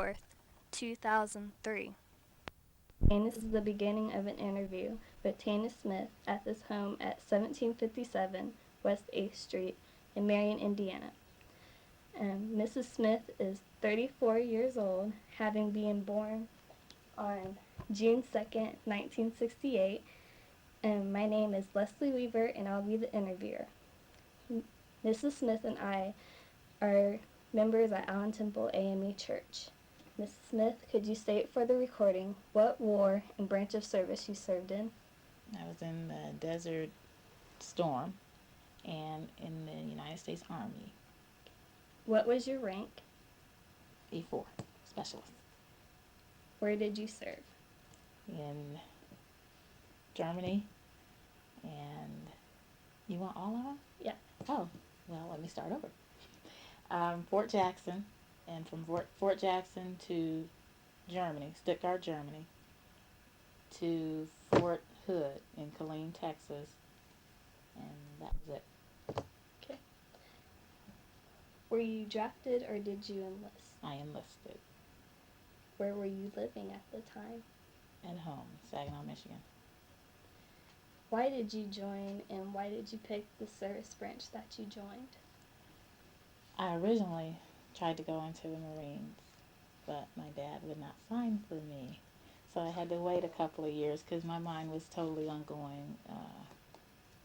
4th, 2003. And this is the beginning of an interview with Tanya Smith at this home at 1757 West 8th Street in Marion, Indiana. Mrs. Smith is 34 years old, having been born on June 2nd, 1968. And my name is Leslie Weaver, and I'll be the interviewer. Mrs. Smith and I are members at Allen Temple AME Church. Mrs. Smith, could you state for the recording what war and branch of service you served in? I was in the Desert Storm and in the United States Army. What was your rank? E4 specialist. Where did you serve? In Germany. And you want all of them? Yeah. Oh, well, let me start over. Fort Jackson, and from Fort Jackson to Germany, Stuttgart, Germany, to Fort Hood in Killeen, Texas, and that was it. Okay. Were you drafted or did you enlist? I enlisted. Where were you living at the time? At home, Saginaw, Michigan. Why did you join, and why did you pick the service branch that you joined? I originally tried to go into the Marines, but my dad would not sign for me. So I had to wait a couple of years because my mind was totally on going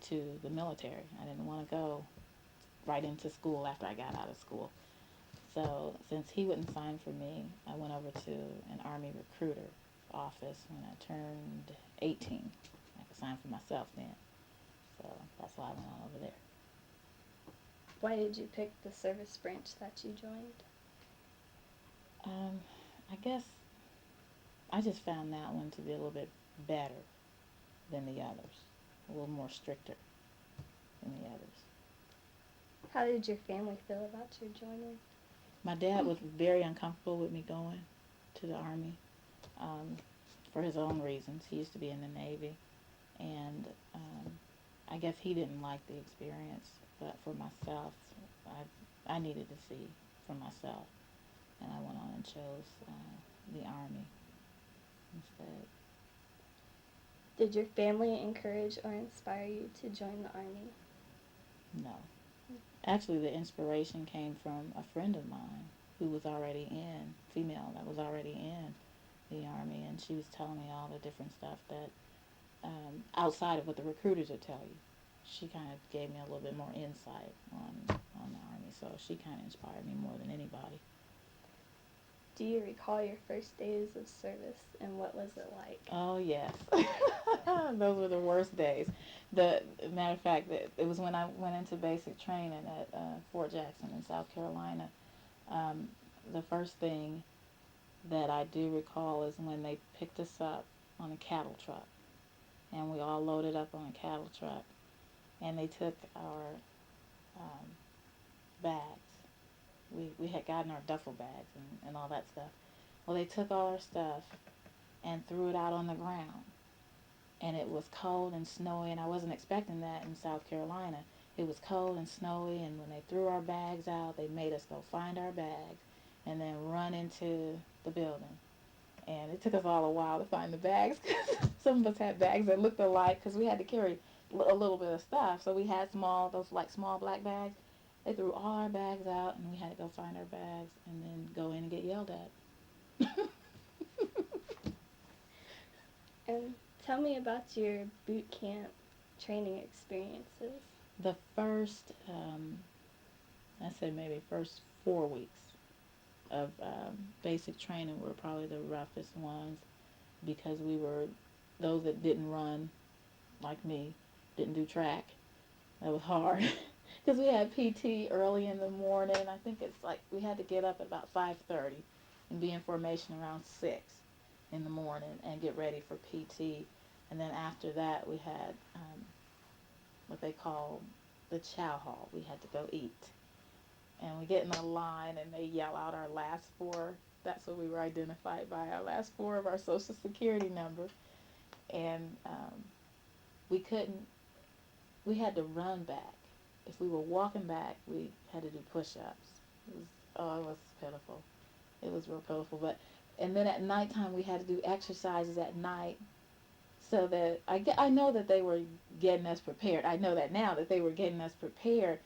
to the military. I didn't want to go right into school after I got out of school. So since he wouldn't sign for me, I went over to an Army recruiter office when I turned 18. I could sign for myself then. So that's why I went on over there. Why did you pick the service branch that you joined? I guess I just found that one to be a little bit better than the others, a little more stricter than the others. How did your family feel about your joining? My dad was very uncomfortable with me going to the Army for his own reasons. He used to be in the Navy, and I guess he didn't like the experience. But for myself, I needed to see for myself, and I went on and chose the Army instead. Did your family encourage or inspire you to join the Army? No. Actually, the inspiration came from a friend of mine who was already in, female, that was already in the Army, and she was telling me all the different stuff that, outside of what the recruiters would tell you. She kind of gave me a little bit more insight on the Army, so she kind of inspired me more than anybody. Do you recall your first days of service, and what was it like? Oh, yes. Those were the worst days. The matter of fact, it was when I went into basic training at Fort Jackson in South Carolina. The first thing that I do recall is when they picked us up on a cattle truck, and we all loaded up on a cattle truck, and they took our bags. We had gotten our duffel bags and all that stuff. Well, they took all our stuff and threw it out on the ground. And it was cold and snowy, and I wasn't expecting that in South Carolina. It was cold and snowy, and when they threw our bags out, they made us go find our bags and then run into the building. And it took us all a while to find the bags because some of us had bags that looked alike because we had to carry a little bit of stuff. So we had small black bags. They threw all our bags out, and we had to go find our bags and then go in and get yelled at. And tell me about your boot camp training experiences. The first, I said maybe first 4 weeks of basic training were probably the roughest ones because we were those that didn't run like me, didn't do track. That was hard because we had PT early in the morning. I think it's like we had to get up at about 5:30 and be in formation around 6 in the morning and get ready for PT. And then after that, we had what they call the chow hall. We had to go eat. And we get in a line and they yell out our last four. That's what we were identified by, our last four of our social security number. And we couldn't, we had to run back. If we were walking back, we had to do push-ups. It was pitiful. It was real colorful. And then at nighttime we had to do exercises at night, so that I know that they were getting us prepared. I know that now that they were getting us prepared,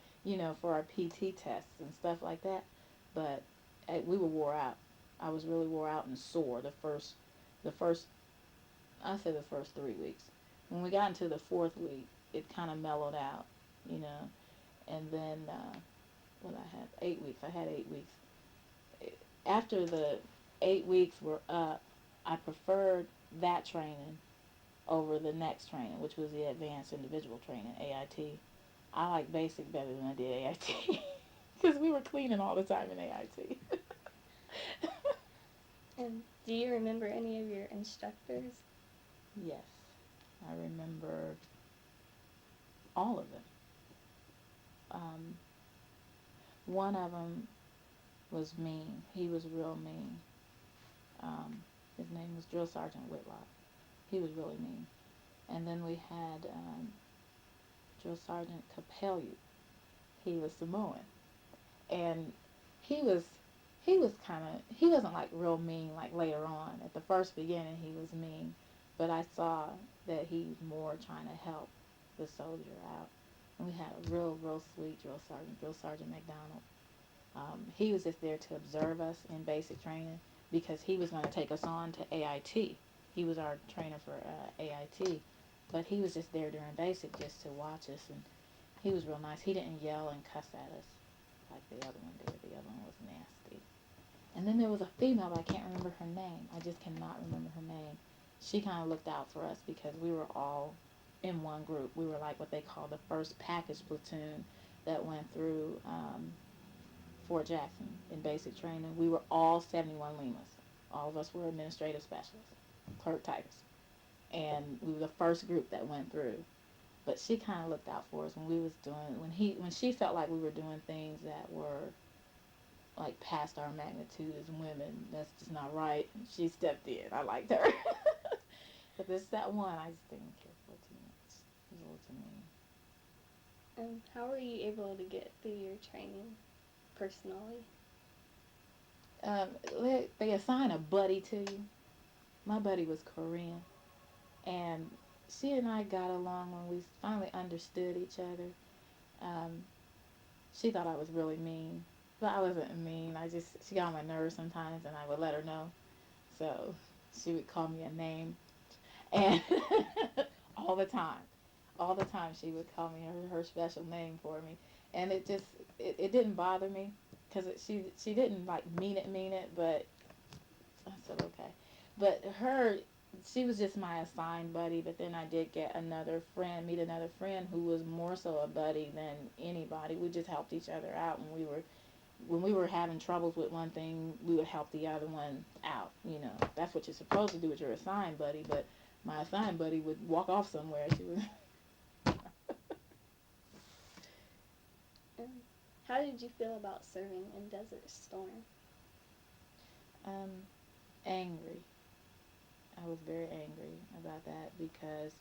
for our PT tests and stuff like that. But we were wore out. I was really wore out and sore the first, I say the first 3 weeks. When we got into the fourth week, it kind of mellowed out, you know. And then, what I had 8 weeks. I had 8 weeks. After the 8 weeks were up, I preferred that training over the next training, which was the advanced individual training, AIT. I like basic better than I did AIT because we were cleaning all the time in AIT. And do you remember any of your instructors? Yes, I remember all of them. Um, One of them was mean. He was real mean. His name was Drill Sergeant Whitlock. He was really mean. And then we had Drill Sergeant Capelli. He was Samoan, and he was he wasn't like real mean like later on. At the first beginning he was mean, but I saw that he was more trying to help the soldier out. And we had a real sweet Drill Sergeant McDonald. He was just there to observe us in basic training because he was going to take us on to AIT. He was our trainer for AIT, but he was just there during basic just to watch us, and he was real nice. He didn't yell and cuss at us like the other one did. The other one was nasty. And then there was a female, but I can't remember her name. I just cannot remember her name. She kind of looked out for us because we were all in one group. We were like what they call the first package platoon that went through Fort Jackson in basic training. We were all 71 Limas. All of us were administrative specialists, clerk typists. And we were the first group that went through. But she kind of looked out for us when we was doing when she felt like we were doing things that were like past our magnitude as women. That's just not right. She stepped in. I liked her. But that one I just didn't care for too much. It was a little too mean. How were you able to get through your training personally? They assign a buddy to you. My buddy was Korean, and she and I got along when we finally understood each other. She thought I was really mean, but I wasn't mean. She got on my nerves sometimes, and I would let her know. So she would call me a name, and all the time, she would call me her special name for me, and it didn't bother me because she didn't like mean it, but I said okay. But she was just my assigned buddy, but then I did meet another friend who was more so a buddy than anybody. We just helped each other out when we were having troubles with one thing, we would help the other one out, That's what you're supposed to do with your assigned buddy, but my assigned buddy would walk off somewhere. She was How did you feel about serving in Desert Storm? angry. I was very angry about that because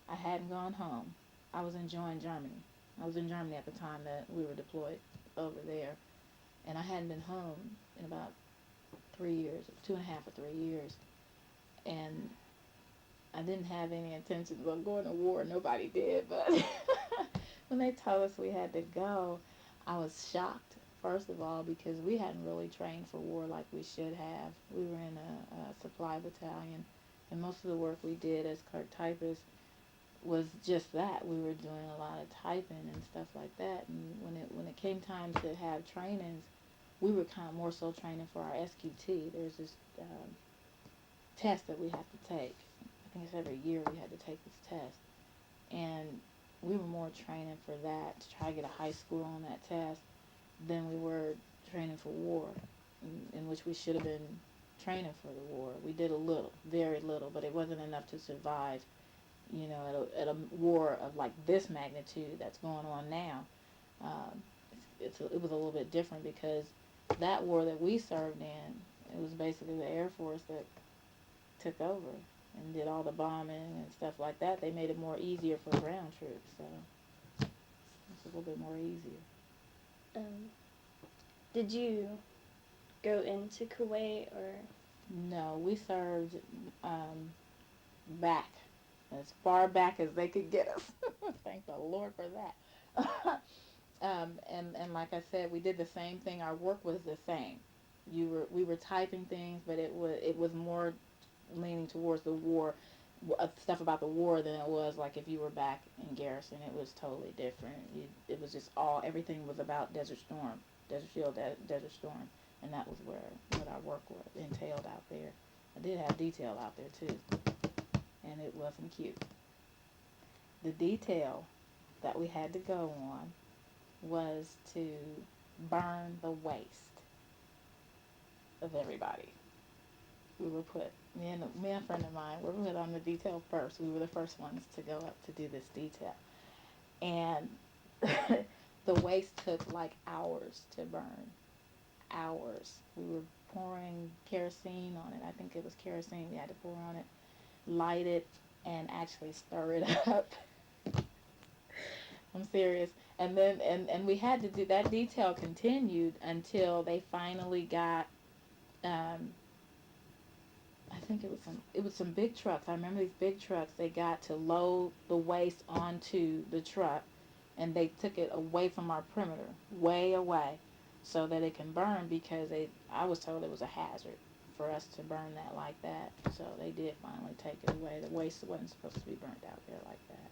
I hadn't gone home. I was enjoying Germany. I was in Germany at the time that we were deployed over there, and I hadn't been home in about 3 years, 2.5 or 3 years, and I didn't have any intentions of going to war. Nobody did, but when they told us we had to go, I was shocked. First of all, because we hadn't really trained for war like we should have. We were in a supply battalion, and most of the work we did as clerk typists was just that. We were doing a lot of typing and stuff like that. And when it came time to have trainings, we were kind of more so training for our SQT. There's this test that we have to take. I think it's every year we had to take this test, and we were more training for that to try to get a high score on that test than we were training for war, in which we should have been training for the war. We did a little, very little, but it wasn't enough to survive, at a war of like this magnitude that's going on now. It was a little bit different because that war that we served in, it was basically the Air Force that took over and did all the bombing and stuff like that. They made it more easier for ground troops, so it's a little bit more easier. Did you go into Kuwait or? No, we served back, as far back as they could get us. Thank the Lord for that. And like I said, we did the same thing. Our work was the same. We were typing things, but it was more leaning towards the war, stuff about the war, than it was like if you were back in garrison. It was totally different. It was just everything was about Desert Storm, Desert Shield, Desert Storm, and that was what our work was entailed out there. I did have detail out there too, and it wasn't cute. The detail that we had to go on was to burn the waste of everybody. We were put, me and a friend of mine were put on the detail first. We were the first ones to go up to do this detail. And the waste took like hours to burn. Hours. We were pouring kerosene on it. I think it was kerosene we had to pour on it, light it, and actually stir it up. I'm serious. And then and we had to do that. Detail continued until they finally got I think it was some big trucks. I remember these big trucks. They got to load the waste onto the truck, and they took it away from our perimeter, way away, so that it can burn, because I was told it was a hazard for us to burn that like that. So they did finally take it away. The waste wasn't supposed to be burnt out there like that.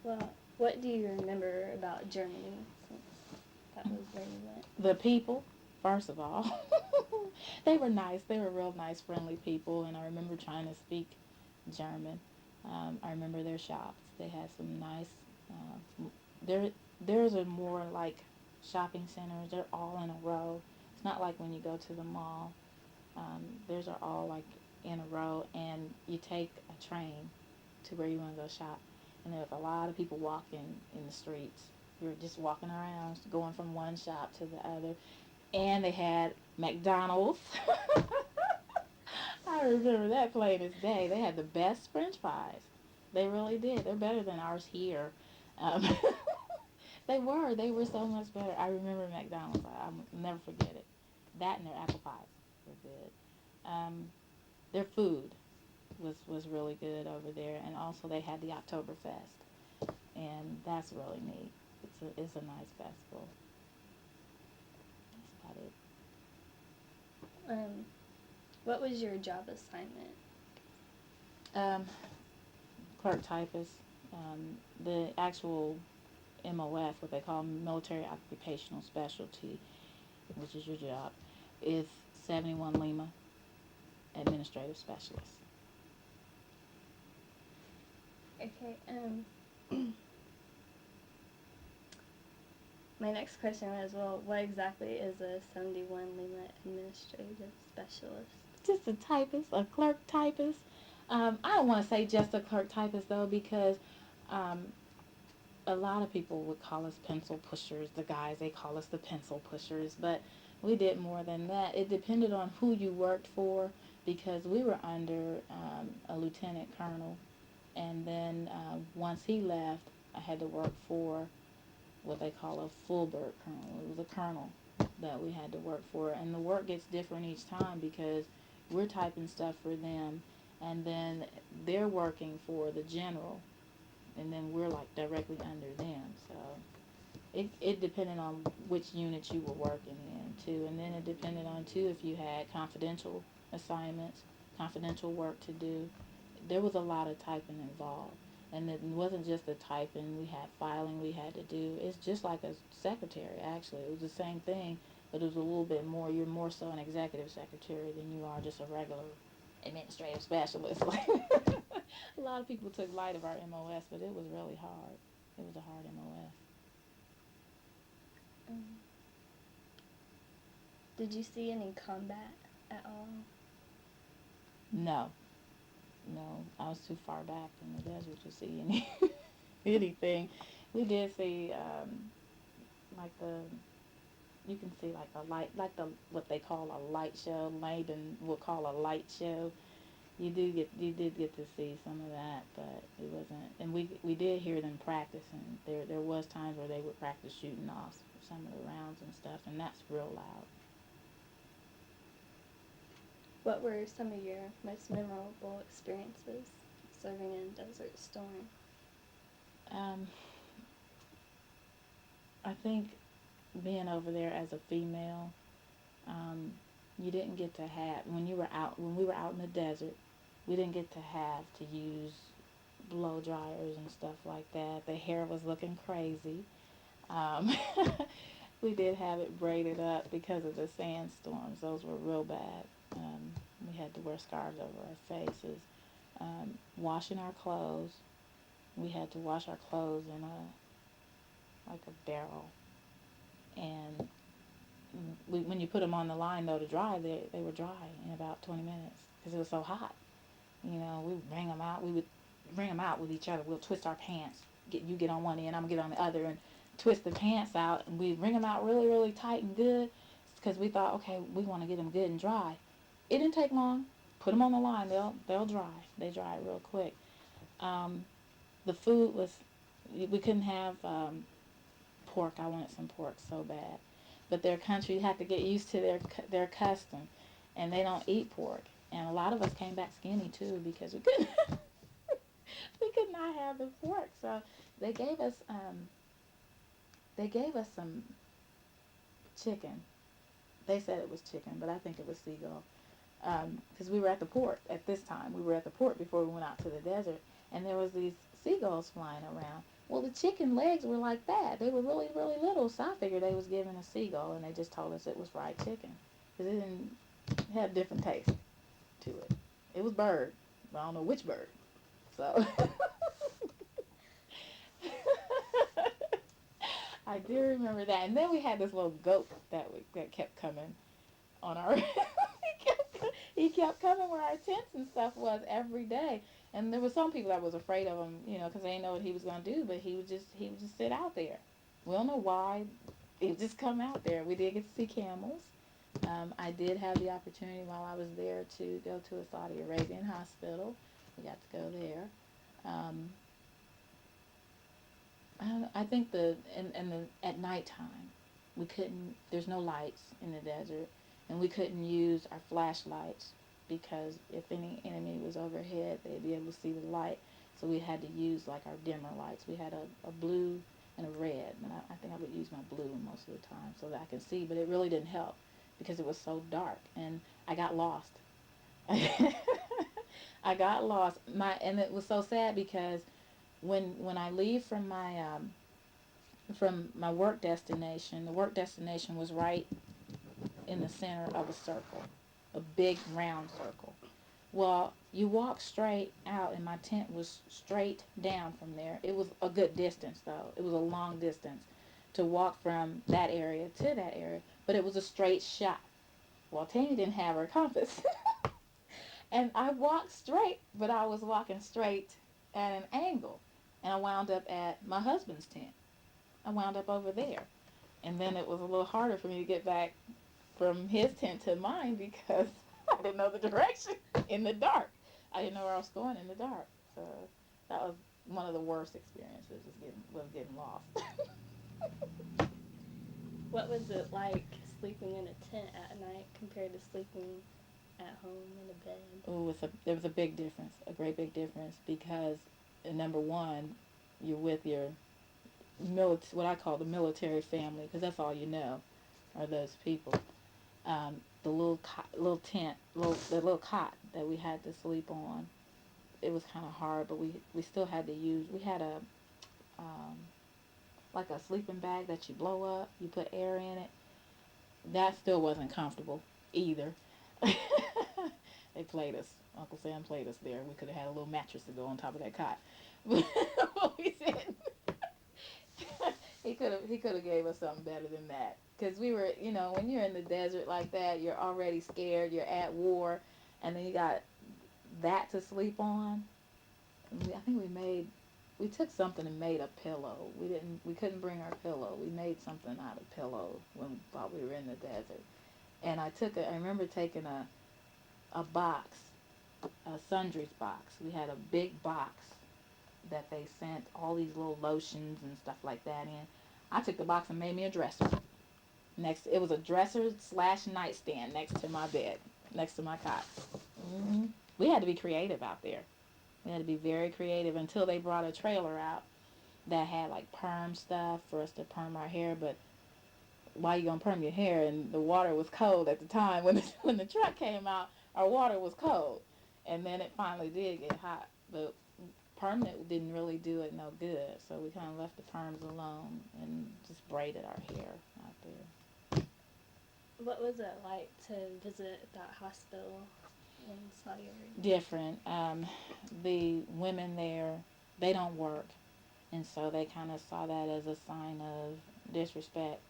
Well, what do you remember about Germany, since that was where you went? The people, first of all, they were nice. They were real nice, friendly people, and I remember trying to speak German. I remember their shops. They had some nice. Theirs are more like shopping centers. They're all in a row. It's not like when you go to the mall. Theirs are all like in a row, and you take a train to where you want to go shop. And there was a lot of people walking in the streets. You were just walking around, going from one shop to the other. And they had McDonald's. I remember that plain as day. They had the best French fries. They really did. They're better than ours here. Um, they were so much better. I remember McDonald's. I'll never forget it. That and their apple pies were good. Their food was really good over there, and also they had the Oktoberfest, and that's really neat. It's a nice festival. That's about it. What was your job assignment? Clerk typist. The actual MOS, what they call military occupational specialty, which is your job, is 71 Lima administrative specialist. Okay, my next question was, well, what exactly is a 71 Lima administrative specialist? Just a typist, a clerk typist. I don't want to say just a clerk typist though, because a lot of people would call us pencil pushers. The guys, they call us the pencil pushers, but we did more than that. It depended on who you worked for, because we were under a lieutenant colonel, and then once he left, I had to work for what they call a Fulbert colonel. It was a colonel that we had to work for, and the work gets different each time, because we're typing stuff for them, and then they're working for the general, and then we're like directly under them. So it depended on which unit you were working in too, and then it depended on too if you had confidential assignments, confidential work to do. There was a lot of typing involved, and it wasn't just the typing. We had filing we had to do. It's just like a secretary, actually. It was the same thing, but it was a little bit more. You're more so an executive secretary than you are just a regular administrative specialist. A lot of people took light of our MOS, but it was really hard. It was a hard MOS. Did you see any combat at all? No, I was too far back in the desert to see anything. We did see like you can see like a light, like what they call a light show. Laban would call a light show. You did get to see some of that, but it wasn't. And we did hear them practicing. There was times where they would practice shooting off some of the rounds and stuff, and that's real loud. What were some of your most memorable experiences serving in Desert Storm? Um, I think being over there as a female, um, you didn't get to have when we were out in the desert, we didn't get to have to use blow dryers and stuff like that. The hair was looking crazy. Um, we did have it braided up because of the sandstorms. Those were real bad. We had to wear scarves over our faces. Washing our clothes, we had to wash our clothes in a barrel, and when you put them on the line though to dry, they were dry in about 20 minutes because it was so hot. We would bring them out. We would bring them out with each other. We'll twist our pants. You get on one end, I'm gonna get on the other, and twist the pants out, and we bring them out really, really tight and good, because we thought, okay, we want to get them good and dry. It didn't take long. Put them on the line. They'll dry. They dry real quick. Um, the food was, we couldn't have pork. I wanted some pork so bad, but their country had to get used to their custom, and they don't eat pork. And a lot of us came back skinny too because we couldn't we could not have the pork. So they gave us um, they gave us some chicken. They said it was chicken, but I think it was seagull. Because we were at the port at this time. We were at the port before we went out to the desert, and there was these seagulls flying around. Well, the chicken legs were like that. They were really, really little, so I figured they was giving a seagull, and they just told us it was fried chicken. Because it didn't have different taste to it. It was bird, but I don't know which bird. So I do remember that. And then we had this little goat that kept coming on our he kept coming where our tents and stuff was every day. And there were some people that was afraid of him, because they didn't know what he was gonna do. But he would just sit out there. We don't know why. He would just come out there. We did get to see camels. I did have the opportunity while I was there to go to a Saudi Arabian hospital. We got to go there. Um, I don't know, I think at nighttime we couldn't. There's no lights in the desert, and we couldn't use our flashlights because if any enemy was overhead, they'd be able to see the light. So we had to use like our dimmer lights. We had a blue and a red, and I think I would use my blue most of the time so that I can see. But it really didn't help because it was so dark, and I got lost. I got lost. And it was so sad because when I leave from my work destination, the work destination was right in the center of a circle, a big round circle. Well, you walk straight out, and my tent was straight down from there. It was a good distance, though. It was a long distance to walk from that area to that area, but it was a straight shot. Well, Tanya didn't have her compass. And I walked straight, but I was walking straight at an angle. And I wound up at my husband's tent. I wound up over there. And then it was a little harder for me to get back from his tent to mine because I didn't know the direction in the dark. I didn't know where I was going in the dark. So that was one of the worst experiences, was getting lost. What was it like sleeping in a tent at night compared to sleeping at home in a bed? Ooh, there was a big difference, a great big difference, because number one, you're with your what I call the military family, because that's all you know are those people. The little tent, the little cot that we had to sleep on, it was kind of hard, but we still had to use. We had um, like a sleeping bag that you blow up, you put air in it. That still wasn't comfortable either. They played us. Uncle Sam played us there. We could have had a little mattress to go on top of that cot. But we said he could have gave us something better than that. Because we were, when you're in the desert like that, you're already scared. You're at war, and then you got that to sleep on. I think we took something and made a pillow. We couldn't bring our pillow. We made something out of pillow while we were in the desert. And I remember taking a box, a sundries box. We had a big box that they sent all these little lotions and stuff like that in. I took the box and made me a dresser. It was a dresser / nightstand next to my bed. next to my cot. We had to be creative out there. We had to be very creative until they brought a trailer out that had like perm stuff for us to perm our hair. But why you gonna perm your hair? And the water was cold at the time when when the truck came out. Our water was cold, and then it finally did get hot. But permanent didn't really do it no good, so we kind of left the perms alone and just braided our hair out there. What was it like to visit that hospital in Saudi Arabia? Different. The women there, they don't work, and so they kind of saw that as a sign of disrespect.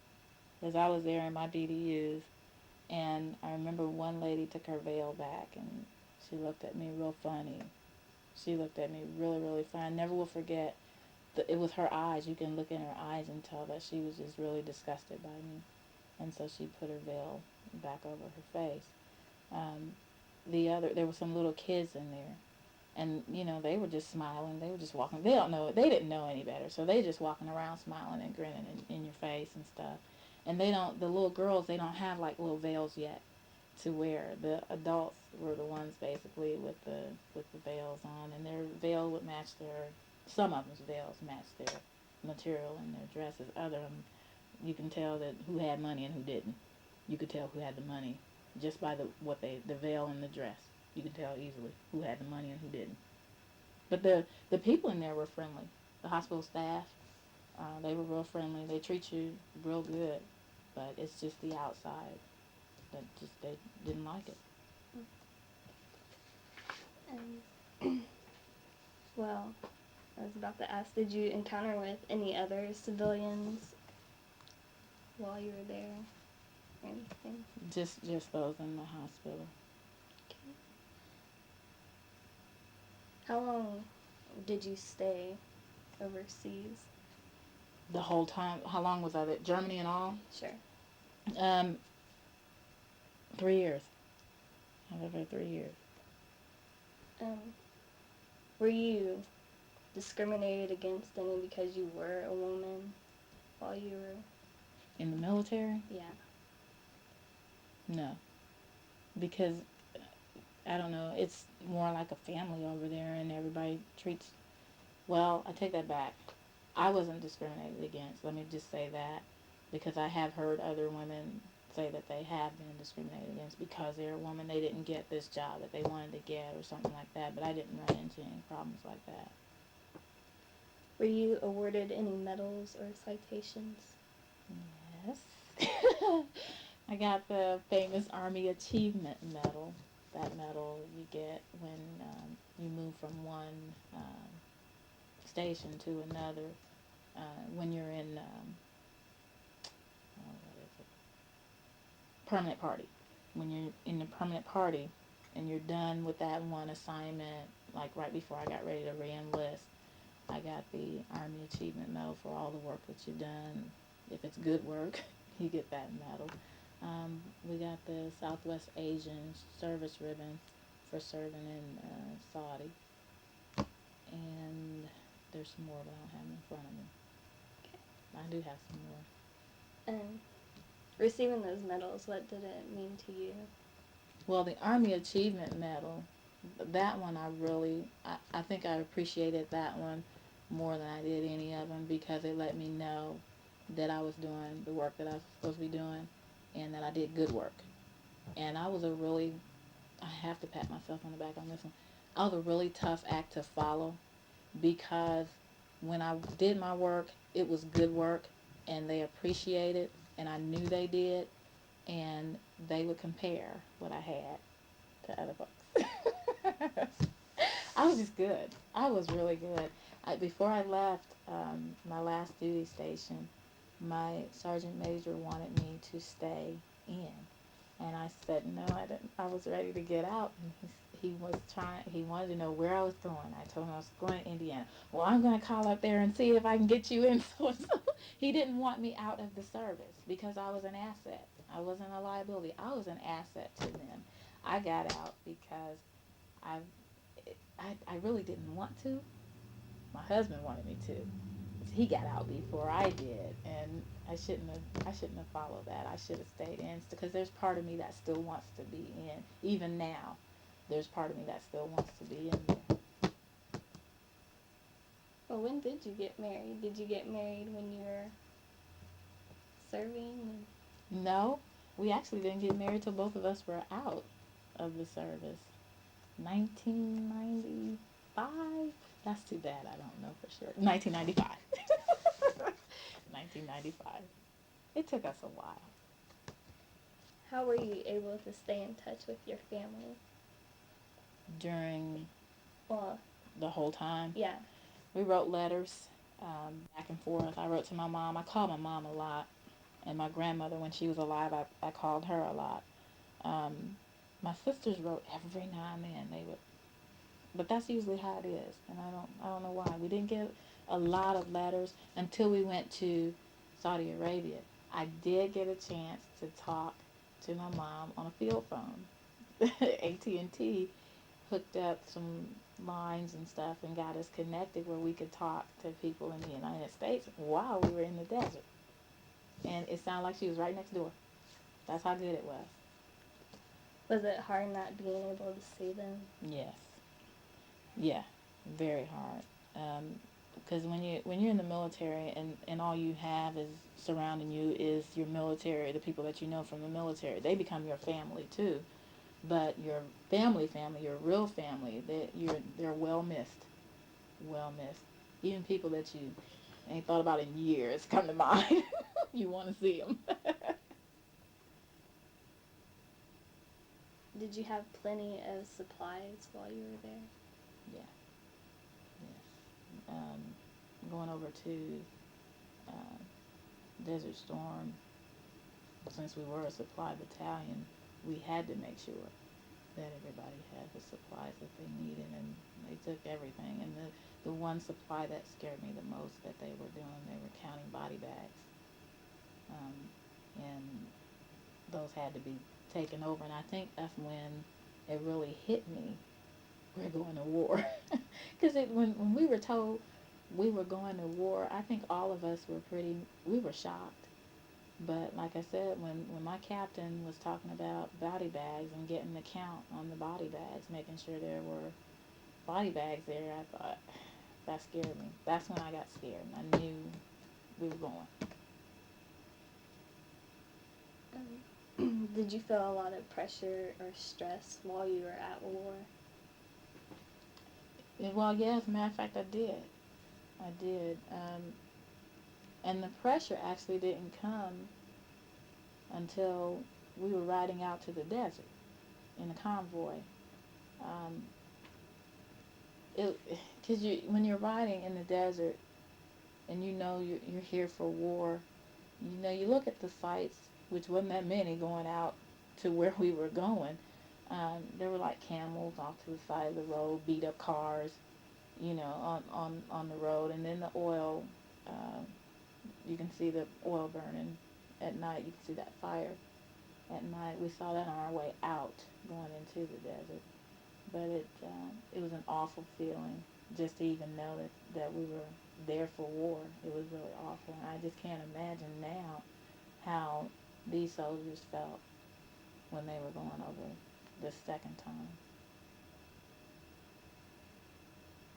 Because I was there in my DDUs, and I remember one lady took her veil back, and she looked at me real funny. She looked at me really, really funny. I never will forget. It was her eyes. You can look in her eyes and tell that she was just really disgusted by me. And so she put her veil back over her face. There were some little kids in there, and they were just smiling. They were just walking. They don't know. They didn't know any better, so they just walking around smiling and grinning in your face and stuff. And they don't. The little girls, they don't have like little veils yet to wear. The adults were the ones basically with the veils on, and their veil would match their. Some of them's veils matched their material and their dresses. Other of them, you can tell that who had money and who didn't. You could tell who had the money just by the veil and the dress. You could tell easily who had the money and who didn't. But the people in there were friendly. The hospital staff, they were real friendly. They treat you real good, but it's just the outside that just they didn't like it. And well, I was about to ask, did you encounter with any other civilians while you were there or anything? Just those in the hospital. Okay. How long did you stay overseas? The whole time. How long was I there? Germany and all? Sure. 3 years. I lived there 3 years. Were you discriminated against any because you were a woman while you were In the military? Yeah. No. Because, I don't know, it's more like a family over there, and everybody treats... Well, I take that back. I wasn't discriminated against. Let me just say that. Because I have heard other women say that they have been discriminated against because they're a woman. They didn't get this job that they wanted to get or something like that. But I didn't run into any problems like that. Were you awarded any medals or citations? Yes. I got the famous Army Achievement Medal. That medal you get when you move from one station to another. When you're in what is it? Permanent party. When you're in the permanent party and you're done with that one assignment, like right before I got ready to re-enlist, I got the Army Achievement Medal for all the work that you've done. If it's good work, you get that medal. We got the Southwest Asian Service Ribbon for serving in Saudi. And there's some more, but I don't have them in front of me. Okay. I do have some more. And receiving those medals, what did it mean to you? Well, the Army Achievement Medal, that one I think I appreciated that one more than I did any of them because it let me know that I was doing the work that I was supposed to be doing and that I did good work. And I have to pat myself on the back on this one. I was a really tough act to follow because when I did my work, it was good work and they appreciated and I knew they did and they would compare what I had to other folks. I was just good. I was really good. Before I left my last duty station, my sergeant major wanted me to stay in. And I said, no, I didn't. I was ready to get out. And he wanted to know where I was going. I told him I was going to Indiana. Well, I'm going to call up there and see if I can get you in. So he didn't want me out of the service because I was an asset. I wasn't a liability. I was an asset to them. I got out because I really didn't want to. My husband wanted me to. He got out before I did, and I shouldn't have followed that. I should have stayed in because there's part of me that still wants to be in. Even now, there's part of me that still wants to be in there. Well, when did you get married? Did you get married when you were serving? No, we actually didn't get married till both of us were out of the service. 1995? That's too bad. I don't know for sure. 1995. 1995. It took us a while. How were you able to stay in touch with your family? During Well, the whole time, yeah. we wrote letters back and forth. I wrote to my mom. I called my mom a lot. And my grandmother, when she was alive, I called her a lot. My sisters wrote every now and then. They would, but that's usually how it is. And I don't know why we didn't get a lot of letters until we went to Saudi Arabia. I did get a chance to talk to my mom on a field phone. AT&T hooked up some lines and stuff and got us connected where we could talk to people in the United States while we were in the desert. And it sounded like she was right next door. That's how good it was. Was it hard not being able to see them? Yes. Yeah. Very hard. Because when you're in the military and all you have is surrounding you is your military, the people that you know from the military, they become your family too. But your family, your real family, they're well missed. Well missed. Even people that you ain't thought about in years come to mind. You want to see them. Did you have plenty of supplies while you were there? Yeah. Yes. Going over to Desert Storm, since we were a supply battalion, we had to make sure that everybody had the supplies that they needed, and they took everything. And the one supply that scared me the most that they were doing, they were counting body bags. And those had to be taken over, and I think that's when it really hit me. We're going to war. Because when we were told we were going to war, I think all of us we were shocked. But like I said, when my captain was talking about body bags and getting the count on the body bags, making sure there were body bags there, I thought, that scared me. That's when I got scared. I knew we were going. Did you feel a lot of pressure or stress while you were at war? Well, yeah, as a matter of fact, I did. I did. And the pressure actually didn't come until we were riding out to the desert in a convoy. Because when you're riding in the desert and you know you're here for war, you know, you look at the sights, which wasn't that many going out to where we were going. There were like camels off to the side of the road, beat up cars, you know, on the road, and then the oil. You can see the oil burning at night. You can see that fire at night. We saw that on our way out, going into the desert. But it was an awful feeling just to even know that we were there for war. It was really awful. And I just can't imagine now how these soldiers felt when they were going over the second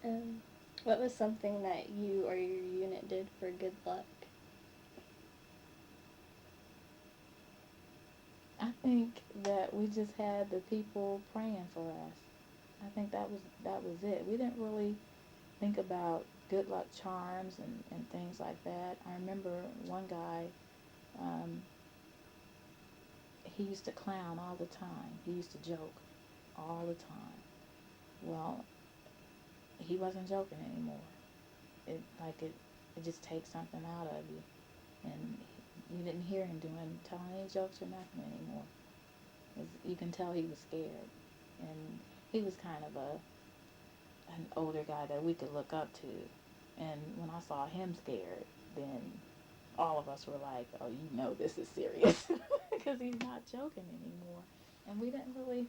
time. What was something that you or your unit did for good luck? I think that we just had the people praying for us. I think that was it. We didn't really think about good luck charms and things like that. I remember one guy, he used to clown all the time. He used to joke all the time. Well, he wasn't joking anymore. It just takes something out of you. And you didn't hear him telling any jokes or nothing anymore. You can tell he was scared. And he was kind of an older guy that we could look up to. And when I saw him scared, then all of us were like, oh, you know this is serious. Because he's not joking anymore. And we didn't really,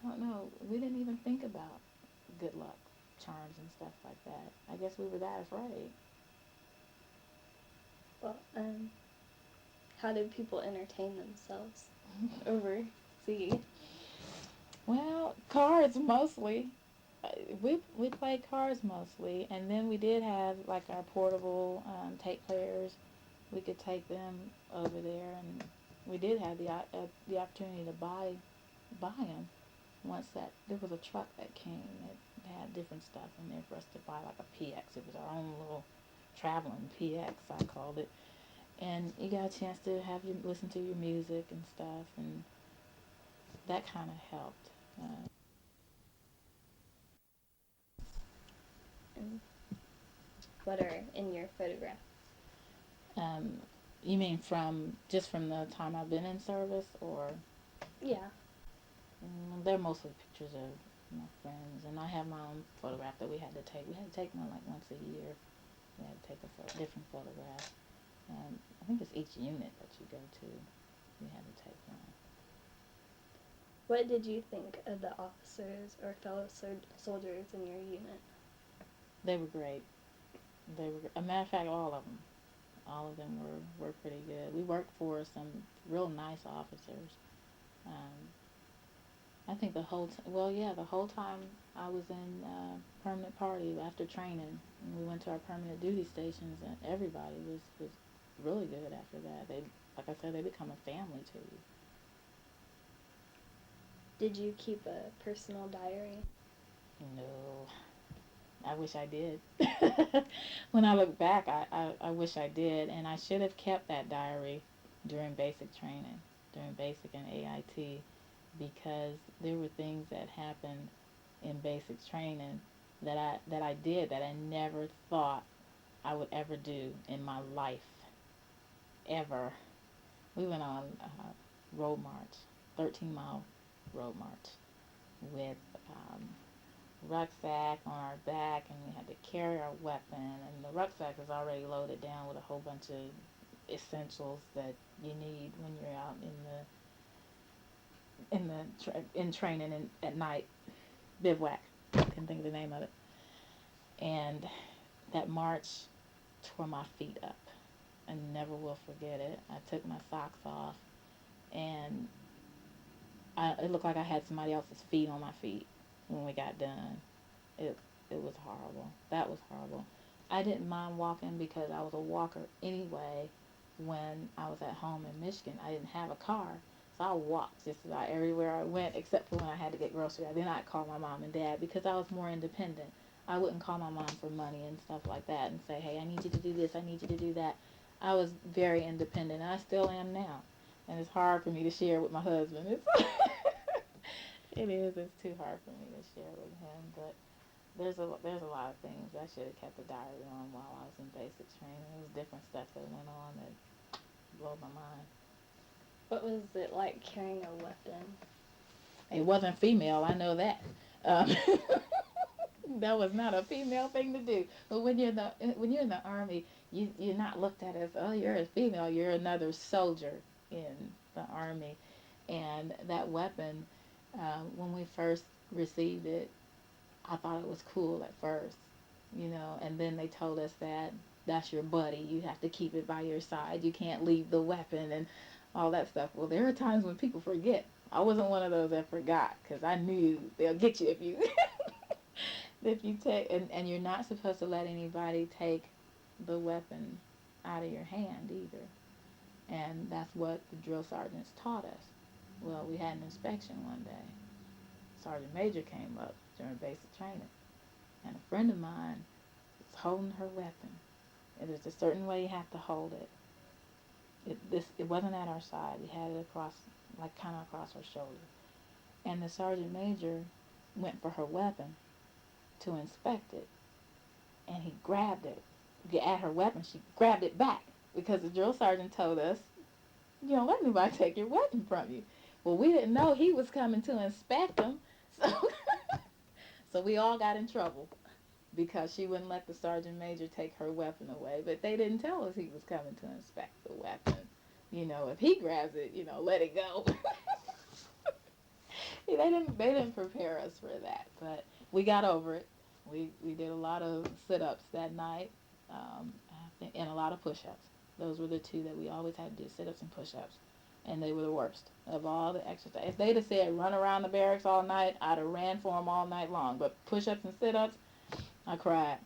I don't know, we didn't even think about good luck charms and stuff like that. I guess we were that afraid. Well, how did people entertain themselves overseas? Well, cards mostly. We played cards mostly, and then we did have like our portable tape players. We could take them over there, and we did have the opportunity to buy them. Once that there was a truck that came that had different stuff in there for us to buy, like a PX. It was our own little traveling PX, I called it. And you got a chance to have you listen to your music and stuff, and that kind of helped. And what are in your photograph? Um, you mean from the time I've been in service, or Yeah. they're mostly pictures of my friends, and I have my own photograph that we had to take. We had to take one like once a year. We had to take a different photograph. I think it's each unit that you go to. You had to take one. What did you think of the officers or fellow soldiers in your unit? They were great. A matter of fact, all of them were pretty good. We worked for some real nice officers. Um, I think the whole time I was in permanent party after training, and we went to our permanent duty stations, and everybody was really good after that. They, like I said, they become a family to you. Did you keep a personal diary? No, I wish I did. When I look back, I wish I did, and I should have kept that diary during basic training, during basic and AIT, because there were things that happened in basic training that I did that I never thought I would ever do in my life, ever. We went on a road march, 13-mile road march, with rucksack on our back, and we had to carry our weapon, and the rucksack was already loaded down with a whole bunch of essentials that you need when you're out in training and at night, bivouac. I can't think of the name of it. And that march tore my feet up. I never will forget it. I took my socks off, and it looked like I had somebody else's feet on my feet when we got done. It it was horrible. That was horrible. I didn't mind walking because I was a walker anyway. When I was at home in Michigan, I didn't have a car, so I walked just about everywhere I went, except for when I had to get groceries. I did not call my mom and dad because I was more independent. I wouldn't call my mom for money and stuff like that and say, "Hey, I need you to do this. I need you to do that." I was very independent, and I still am now. And it's hard for me to share with my husband. It is. It's too hard for me to share with him, but there's a lot of things I should have kept a diary on while I was in basic training. There was different stuff that went on that blew my mind. What was it like carrying a weapon? It wasn't female, I know that. Um, that was not a female thing to do. But when you're in the army, you're not looked at as, oh, you're a female. You're another soldier in the army, and that weapon, when we first received it, I thought it was cool at first, and then they told us that that's your buddy. You have to keep it by your side. You can't leave the weapon and all that stuff. Well, there are times when people forget. I wasn't one of those that forgot because I knew they'll get you if you if you take and you're not supposed to let anybody take the weapon out of your hand either. And that's what the drill sergeants taught us. Well, we had an inspection one day. Sergeant Major came up during basic training, and a friend of mine was holding her weapon. It is a certain way you have to hold it. It wasn't at our side. We had it across, like kind of across her shoulder. And the sergeant major went for her weapon to inspect it, and he grabbed it. At her weapon, she grabbed it back because the drill sergeant told us, "You don't let anybody take your weapon from you." Well, we didn't know he was coming to inspect them, so so we all got in trouble because she wouldn't let the sergeant major take her weapon away. But they didn't tell us he was coming to inspect the weapon. If he grabs it, let it go. They didn't prepare us for that, but we got over it. We did a lot of sit-ups that night, and a lot of push-ups. Those were the two that we always had to do, sit-ups and push-ups. And they were the worst of all the exercise. If they'd have said run around the barracks all night, I'd have ran for them all night long. But push-ups and sit-ups, I cried.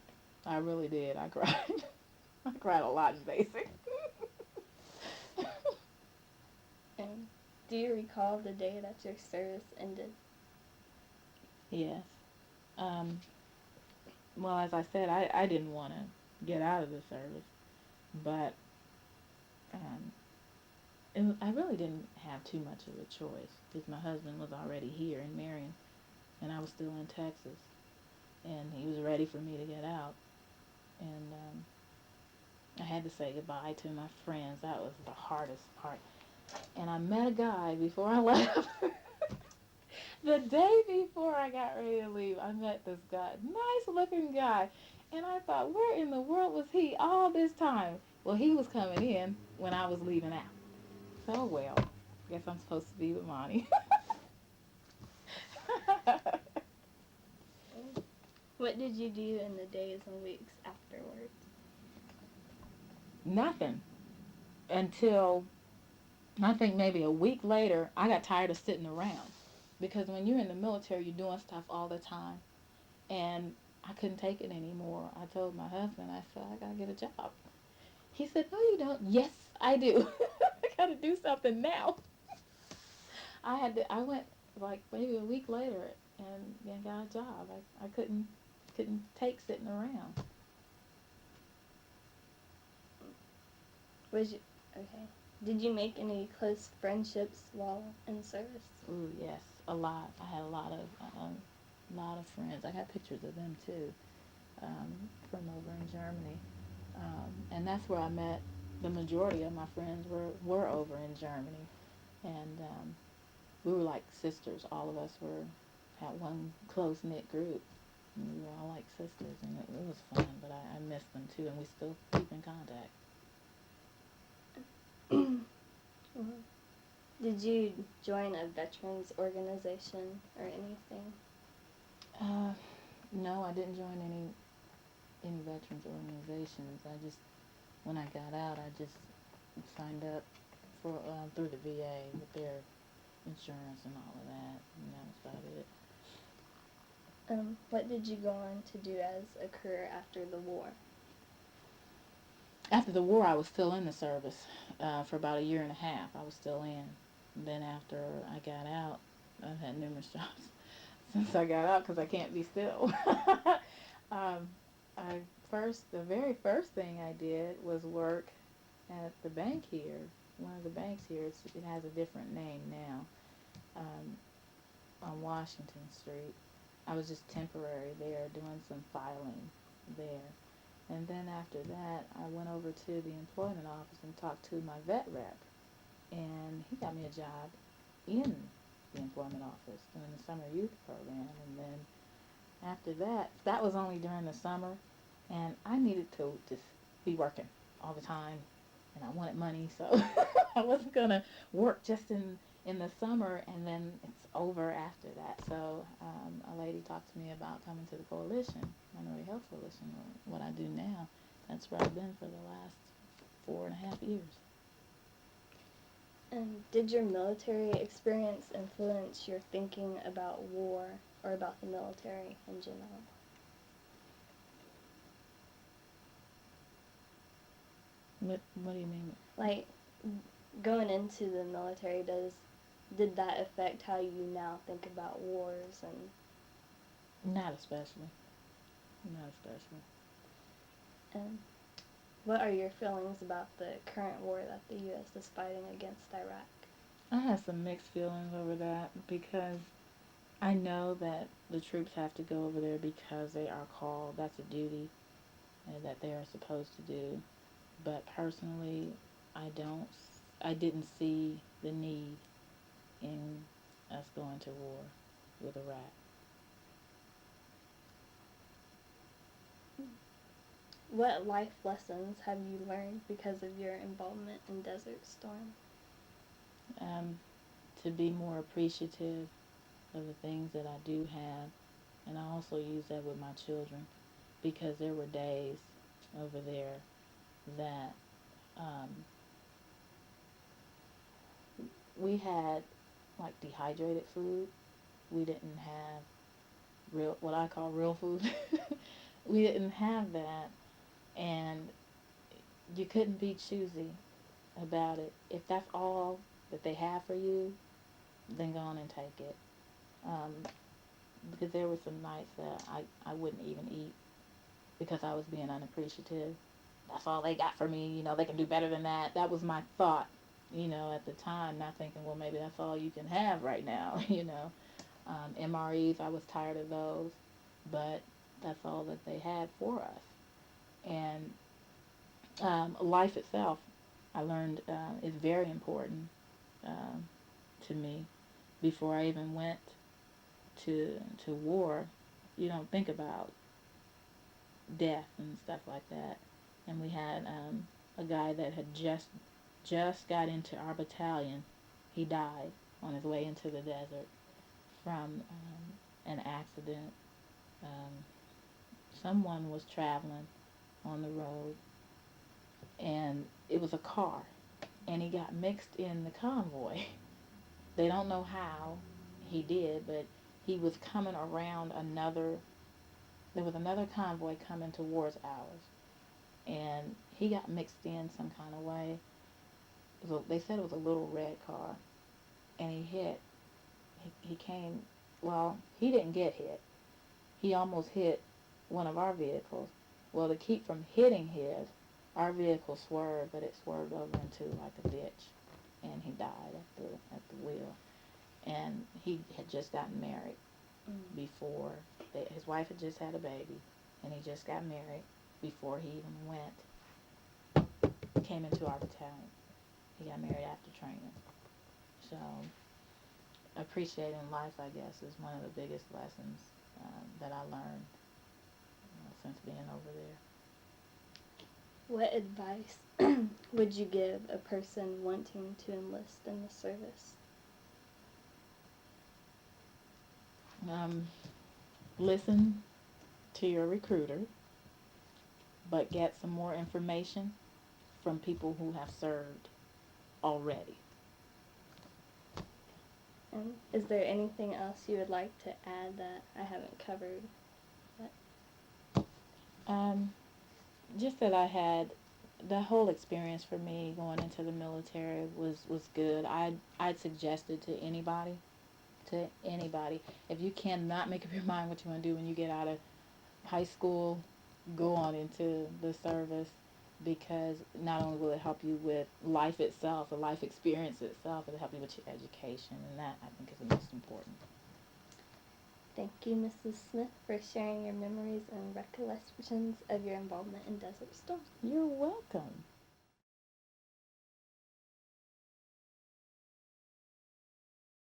I really did. I cried. I cried a lot in basic. And do you recall the day that your service ended? Yes. Well, as I said, I didn't want to get out of the service, but um, I really didn't have too much of a choice because my husband was already here in Marion, and I was still in Texas, and he was ready for me to get out, and I had to say goodbye to my friends. That was the hardest part. And I met a guy before I left. The day before I got ready to leave, I met this guy, nice looking guy, and I thought, where in the world was he all this time? Well, he was coming in when I was leaving out. So, well, guess I'm supposed to be with Monty. What did you do in the days and weeks afterwards? Nothing until I think maybe a week later, I got tired of sitting around. Because when you're in the military, you're doing stuff all the time. And I couldn't take it anymore. I told my husband, I said, I gotta get a job. He said, no, you don't. Yes, I do. I gotta do something now. I went like maybe a week later and got a job. I couldn't take sitting around. Okay. Did you make any close friendships while in service? Ooh, yes, a lot. I had a lot of friends. I got pictures of them too, from over in Germany, and that's where I met. The majority of my friends were over in Germany, and we were like sisters. All of us were had one close knit group. And we were all like sisters, and it was fun. But I miss them too, and we still keep in contact. Did you join a veterans organization or anything? No, I didn't join any veterans organizations. I just when I got out, I just signed up for through the VA with their insurance and all of that, and that was about it. What did you go on to do as a career after the war? After the war, I was still in the service for about a year and a half. I was still in. And then after I got out, I've had numerous jobs since I got out because I can't be still. The very first thing I did was work at the bank here. One of the banks here. It has a different name now. On Washington Street. I was just temporary there, doing some filing there. And then after that, I went over to the employment office and talked to my vet rep. And he got me a job in the employment office doing the summer youth program. And then after that, that was only during the summer. And I needed to just be working all the time. And I wanted money, so I wasn't going to work just in the summer and then it's over after that. So a lady talked to me about coming to the coalition, Minority Health Coalition, or what I do now. That's where I've been for the last 4.5 years. Did your military experience influence your thinking about war or about the military in general? What do you mean? Like, going into the military, did that affect how you now think about wars and? Not especially. Not especially. And what are your feelings about the current war that the U.S. is fighting against Iraq? I have some mixed feelings over that because I know that the troops have to go over there because they are called. That's a duty that they are supposed to do. But personally, I didn't see the need in us going to war with Iraq. What life lessons have you learned because of your involvement in Desert Storm? To be more appreciative of the things that I do have, and I also use that with my children because there were days over there that Um, we had like dehydrated food. We didn't have real, what I call real food. We didn't have that, and you couldn't be choosy about it. If that's all that they have for you, then go on and take it. Um, because there were some nights that I wouldn't even eat because I was being unappreciative. That's all they got for me, they can do better than that. That was my thought, at the time, not thinking, well, maybe that's all you can have right now, MREs, I was tired of those, but that's all that they had for us. And life itself, I learned, is very important um, to me. Before I even went to war, you don't think about death and stuff like that. And we had a guy that had just got into our battalion. He died on his way into the desert from an accident. Um, Someone was traveling on the road, and it was a car, and he got mixed in the convoy. They don't know how he did, but he was coming around another. There was another convoy coming towards ours, and he got mixed in some kind of way. They said it was a little red car, and he hit. He came. Well, he didn't get hit. He almost hit one of our vehicles. Well, to keep from hitting his, our vehicle swerved, but it swerved over into like a ditch, and he died at the wheel. And he had just gotten married before his wife had just had a baby, and he just got married before he even came into our battalion. He got married after training. So appreciating life, I guess, is one of the biggest lessons that I learned since being over there. What advice would you give a person wanting to enlist in the service? Listen to your recruiter, but get some more information from people who have served already. And is there anything else you would like to add that I haven't covered yet? Just that I had the whole experience for me going into the military was good. I'd suggest it to anybody. To anybody. If you cannot make up your mind what you want to do when you get out of high school, go on into the service, because not only will it help you with life itself, the life experience itself, it'll help you with your education, and that I think is the most important. Thank you, Mrs. Smith, for sharing your memories and recollections of your involvement in Desert Storm. You're welcome.